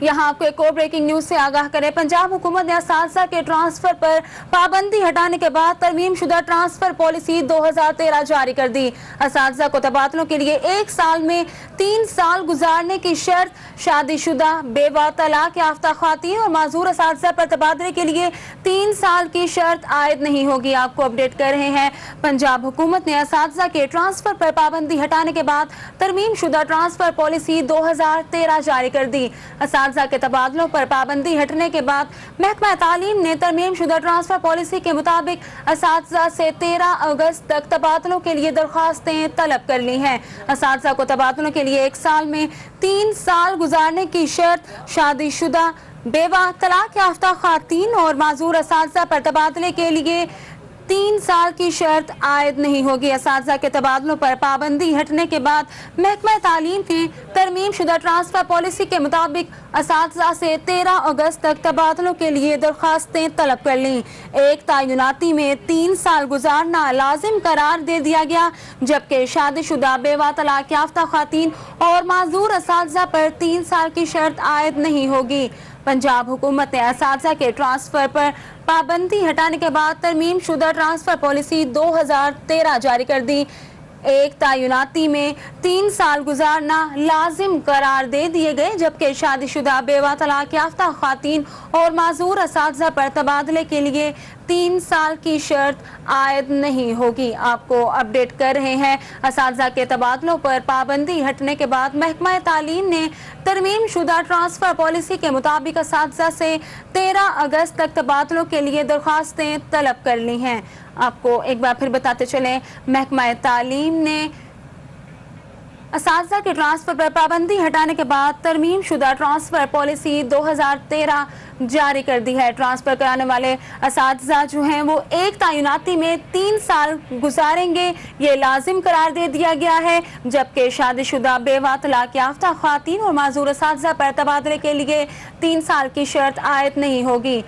यहाँ आपको एक और ब्रेकिंग न्यूज से आगाह करें। पंजाब हुकूमत ने असातिज़ा के ट्रांसफर पर पाबंदी हटाने के बाद तरमीम शुदा ट्रांसफर पॉलिसी 2013 जारी कर दी। असातिज़ा को तबादलों के लिए 1 साल में 3 साल गुजारने की शर्त, शादीशुदा, बेवा, तलाक याफ्ता ख़वातीन और माजूर असातिज़ा पर तबादले के लिए 3 साल की शर्त आयद नहीं होगी। आपको अपडेट कर रहे हैं। पंजाब हुकूमत ने असातिज़ा के ट्रांसफर पर पाबंदी हटाने के बाद तरमीम शुदा ट्रांसफर पॉलिसी 2013 जारी कर दी। असातिज़ा के तबादलों पर पाबंदी हटने के बाद महकमा तालीम ने तरमीम शुदा ट्रांसफर पॉलिसी के मुताबिक असातिज़ा से 13 अगस्त तक तबादलों के लिए दरख्वास्तें तलब कर ली हैं। असातिज़ा को तबादलों के लिए 1 साल में 3 साल गुजारने की शर्त, शादीशुदा, बेवा, तलाक याफ्ता ख़वातीन और माजूर असातिज़ा पर तबादले के लिए 3 साल की शर्त आयद नहीं होगी। असातिज़ा के तबादलों पर पाबंदी हटने के बाद महकमा तालीम ने तरमीम शुदा ट्रांसफर पॉलिसी के मुताबिक असातिज़ा से 13 अगस्त तक तबादलों के लिए दरख्वास्तें तलब कर लीं। एक तयनाती में 3 साल गुजारना लाजिम करार दे दिया गया, जबकि शादीशुदा, बेवा, तलाक याफ्ता ख़वातीन और माजूर असातिज़ा पर 3 साल की शर्त आयद नहीं होगी। पंजाब हुकूमत ने असातिज़ा के ट्रांसफर पर पाबंदी हटाने के बाद तरमीम शुदा ट्रांसफर पॉलिसी 2013 जारी कर दी। एक तयनाती में 3 साल गुजारना लाजिम करार दे दिए गए, जबकि शादीशुदा, बेवा, तलाक याफ्ता ख़वातीन और माजूर असातिज़ा पर तबादले के लिए 3 साल की शर्त आयद नहीं होगी। आपको अपडेट कर रहे हैं। असातिज़ा के तबादलों पर पाबंदी हटने के बाद महकमा तालीम ने तरमीम शुदा ट्रांसफर पॉलिसी के मुताबिक असातिज़ा से 13 अगस्त तक तबादलों के लिए दरख्वास्तें तलब कर ली हैं। आपको एक बार फिर बताते चलें, महकमा तालीम ने असातिज़ा के ट्रांसफर पर पाबंदी हटाने के बाद तरमीम शुदा ट्रांसफर पॉलिसी 2013 जारी कर दी है। ट्रांसफर कराने वाले असातिज़ा जो हैं वो एक तयनाती में 3 साल गुजारेंगे, ये लाजिम करार दे दिया गया है, जबकि शादीशुदा, बेवा, तलाक याफ्ता ख़वातीन और माजूर असातिज़ा पर तबादले के लिए 3 साल की शर्त आयद नहीं होगी।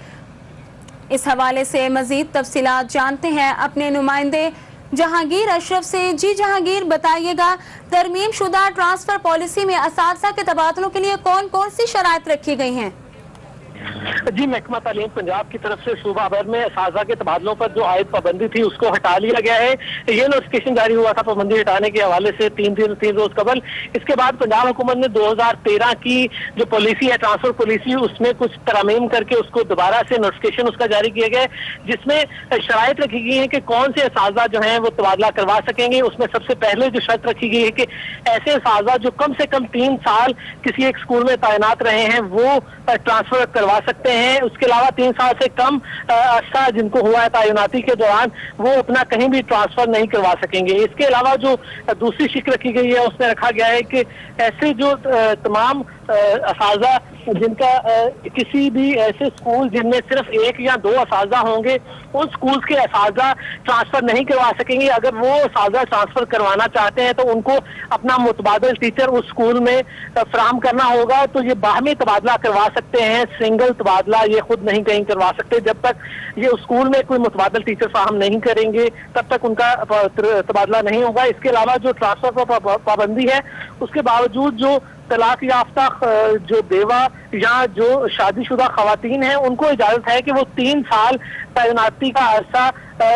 इस हवाले से मज़ीद तफसीलात जानते हैं अपने नुमाइंदे जहांगीर अशरफ से। जी जहांगीर, बताइएगा तरमीम शुदा ट्रांसफर पॉलिसी में असातिज़ा के तबादलों के लिए कौन कौन सी शराइत रखी गई हैं? जी, महकमा तालीम पंजाब की तरफ से सूबा भर में असातिज़ा के तबादलों पर जो आयद पाबंदी थी उसको हटा लिया गया है। ये नोटिफिकेशन जारी हुआ था पाबंदी हटाने के हवाले से 3 रोज कबल। इसके बाद पंजाब हुकूमत ने 2013 की जो पॉलिसी है, ट्रांसफर पॉलिसी, उसमें कुछ तरमीम करके उसको दोबारा से नोटिफिकेशन उसका जारी किया गया है, जिसमें शराइत रखी गई है कि कौन से असातिज़ा जो हैं वो तबादला करवा सकेंगे। उसमें सबसे पहले जो शर्त रखी गई है कि ऐसे असातिज़ा जो कम से कम 3 साल किसी एक स्कूल में तैनात रहे हैं वो ट्रांसफर करवा सकते हैं। उसके अलावा 3 साल से कम अरसा जिनको हुआ है तैनाती के दौरान, वो अपना कहीं भी ट्रांसफर नहीं करवा सकेंगे। इसके अलावा जो दूसरी शिक रखी गई है उसमें रखा गया है कि ऐसे जो तमाम असातिज़ा जिनका किसी भी ऐसे स्कूल जिनमें सिर्फ 1 या 2 असातिज़ा होंगे, उन स्कूल के असातिज़ा ट्रांसफर नहीं करवा सकेंगे। अगर वो असातिज़ा ट्रांसफर करवाना चाहते हैं तो उनको अपना मुतबादिल टीचर उस स्कूल में फराहम करना होगा। तो ये बाहमी तबादला करवा सकते हैं, सिंगल तबादला ये खुद नहीं कहीं करवा सकते। जब तक ये उस स्कूल में कोई मुतबादिल टीचर फराहम नहीं करेंगे तब तक उनका तबादला नहीं होगा। इसके अलावा जो ट्रांसफर पर पाबंदी है उसके बावजूद जो तलाक याफ्ता जो बेवा या जो शादीशुदा ख़वातीन हैं उनको इजाज़त है कि वो 3 साल तैनाती का अरसा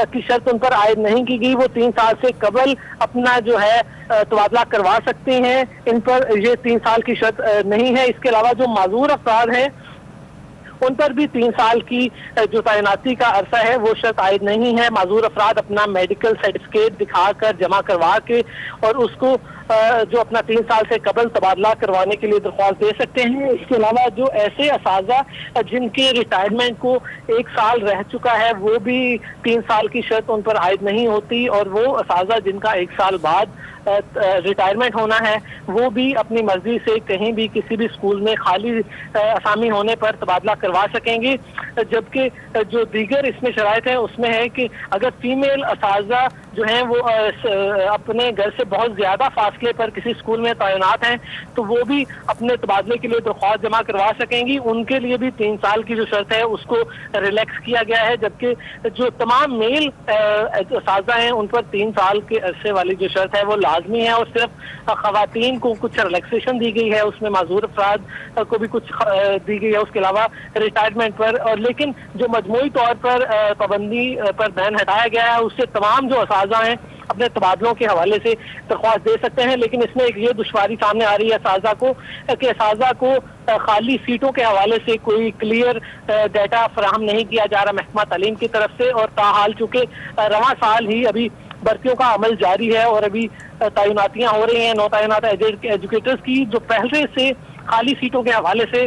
की शर्त उन पर आयद नहीं की गई, वो 3 साल से कबल अपना जो है तबादला करवा सकते हैं। इन पर ये 3 साल की शर्त नहीं है। इसके अलावा जो माजूर अफराद हैं उन पर भी 3 साल की जो तैनाती का अरसा है वो शर्त आयद नहीं है। माजूर अफराद अपना मेडिकल सर्टिफिकेट दिखाकर जमा करवा के और उसको जो अपना 3 साल से कबल तबादला करवाने के लिए दरख्वास्त दे सकते हैं। इसके अलावा जो ऐसे असातिज़ा जिनके रिटायरमेंट को 1 साल रह चुका है वो भी 3 साल की शर्त उन पर आयद नहीं होती, और वो असातिज़ा जिनका 1 साल बाद रिटायरमेंट होना है वो भी अपनी मर्जी से कहीं भी किसी भी स्कूल में खाली असामी होने पर तबादला करवा सकेंगे। जबकि जो दीगर इसमें शराइत है उसमें है कि अगर फीमेल असातिज़ा जो हैं वो अपने घर से बहुत ज्यादा फासले पर किसी स्कूल में तैनात हैं तो वो भी अपने तबादले के लिए दरख्वास्त जमा करवा सकेंगी। उनके लिए भी 3 साल की जो शर्त है उसको रिलैक्स किया गया है, जबकि जो तमाम मेल असातिज़ा हैं उन पर 3 साल के अरसे वाली जो शर्त है वो लाजमी है और सिर्फ खवातीन को कुछ रिलैक्सेशन दी गई है, उसमें माजूर अफराद को भी कुछ दी गई है, उसके अलावा रिटायरमेंट पर। और लेकिन जो मजमूई तौर पर पाबंदी पर बैन हटाया गया है उससे तमाम जो असातिज़ा हैं अपने तबादलों के हवाले से दरख्वास्त दे सकते हैं। लेकिन इसमें एक ये दुश्वारी सामने आ रही है असातिज़ा को कि असातिज़ा को खाली सीटों के हवाले से कोई क्लियर डाटा फराहम नहीं किया जा रहा महकमा तालीम की तरफ से। और ताहाल चूँकि रवां साल ही अभी भर्तियों का अमल जारी है और अभी तैनातियाँ हो रही हैं नौ तैनात एजुकेटर्स की, जो पहले से खाली सीटों के हवाले से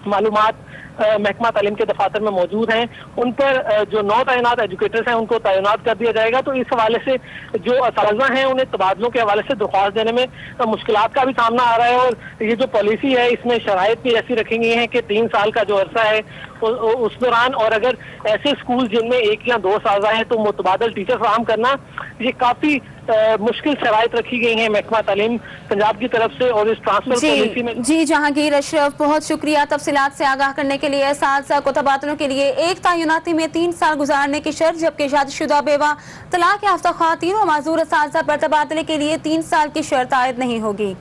मालूमात महकमा तालीम के दफातर में मौजूद हैं, उन पर जो नौ तैनात एजुकेटर्स हैं उनको तैनात कर दिया जाएगा। तो इस हवाले से जो असातिज़ा हैं उन्हें तबादलों के हवाले से दरख्वास्त देने में मुश्किलात का भी सामना आ रहा है। और ये जो पॉलिसी है इसमें शराइत भी ऐसी रखी गई हैं कि 3 साल का जो अरसा है उस दौरान, और अगर ऐसे स्कूल जिनमें 1 या 2 असातिज़ा हैं तो मुतबादल टीचर फराहम करना, ये काफ़ी मुश्किल शराइत रखी गई हैं महकमा तालीम पंजाब की तरफ से। और इस ट्रांसफर पॉलिसी में जी जहांगीर अशरफ, बहुत शुक्रिया तफसीलात से आगाह करने के लिए। असातिज़ा को तबादलों के लिए एक तैनाती में 3 साल गुजारने की शर्त, जबकि शादीशुदा बेवा तलाक याफ्ता ख़वातीन और माजूर असातिज़ा पर तबादले के लिए 3 साल की शर्त आयद नहीं होगी।